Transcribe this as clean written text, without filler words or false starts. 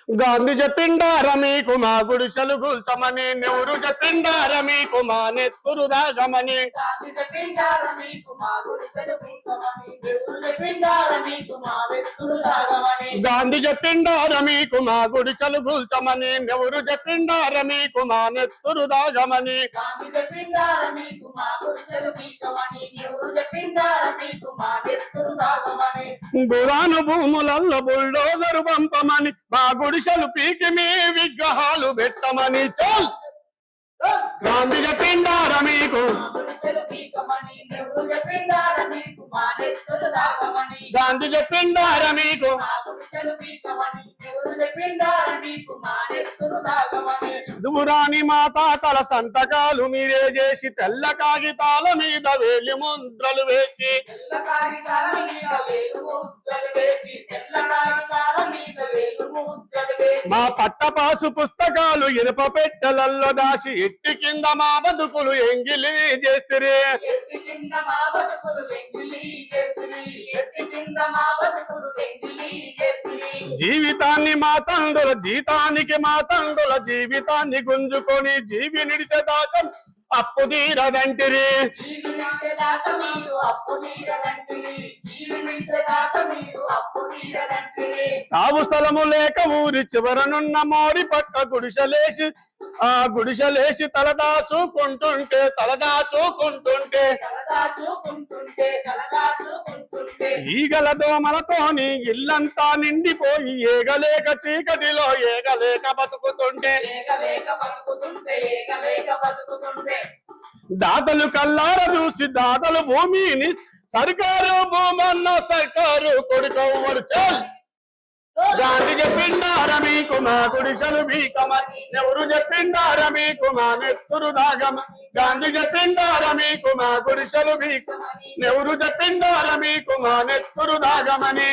గాంధీ చెప్పిండార మీకు మా గుడిసెలు కూల్చమని, నెహ్రూ చెప్పిండార మీకు మా నెత్తురు దాగమని. గాంధీ చెప్పిండార మీకు మా గుడిసెలు కూల్చమని, నెహ్రూ చెప్పిండార మీకు మా నెత్తురు దాగమని. గాంధీ చెప్పిండార మీకు మా గుడిసెలు కూల్చమని, నెహ్రూ చెప్పిండార మీకు మా నెత్తురు దాగమని. గాంధీ చెప్పిండార మీకు మా గుడిసెలు పీకమని, నెహ్రూ చెప్పిండార మీకు మా నెత్తురు దాగమని. గురాను భూములలో బుల్డోజరు పంపమని, మా గుడిసెలు పీకి మీ విగ్రహాలు పెట్టమని. చల్ గాంధీ చెప్పిండార మీకు మా గుడిసెలు పీకమని, నెహ్రూ చెప్పిండార మీకు మా నెత్తురు దాగమని. గాంధీ చెప్పిండార మీకు మా గుడిసెలు పీకమని, నెహ్రూ చెప్పిండార మీకు మా నెత్తురు దాగమని. చదువురాని మా తాతల సంతకాలు మీరే చేసి, తెల్ల కాగితాల మీద వేలి ముద్రలు వేసి, తెల్ల కాగితాల మీద వేలు ముద్రలు వేసి, తెల్ల కాగితాల మీద వేలు ముద్రలు వేసి. మా పట్టపాసు పుస్తకాలు ఇనుప పెట్టెలల్లో దాచి, ఎట్టి కింద మా బతుకులు ఎంగిలి చేస్తురే. ఎట్టి కింద మా బతుకులు ఎంగిలి చేసిరి, ఎట్టి కింద మా బతుకులు ఎంగిలి చేసిరి. జీవితాన్ని మా తండ్రుల జీతానికి మా తండ్రుల జీవితాన్ని గుంజుకొని, జీవి నిడిచేదాకా అప్పు తీరదంటిరి. జీవి నిలిచేదాకా మీరు అప్పు తీరదంటిరి, జీవి నిలిచేదాకా మీరు అప్పు తీరదంటిరి. తావు స్థలము లేక ఊరి చివరనున్న మోరి పక్క గుడిసెలేసి, ఆ గుడిసెలేసి తలదాచుకుంటుంటే తలదాచుకుంటుంటే ఈగల దోమలతోని ఇల్లంతా నిండిపోయి, ఏగలేక చీకటిలో ఏగలేక బతుకుతుంటే ఏగలేక బతుకుతుంటే దాతలు కల్లార చూసి దాతలు భూమిని సర్కారు భూమన్న సర్కారు కొడుకోవరు. చల్ గాంధీ చెప్పిండార మీకు మా గుడిసెలు బీకమని, నెహ్రూ చెప్పిండార మీకు మా నెత్తురు దాగమని. గాంధీ చెప్పిండార మీకు మా గుడిసెలు బీకమని, నెహ్రూ చెప్పిండార మీకు మా నెత్తురు దాగమని.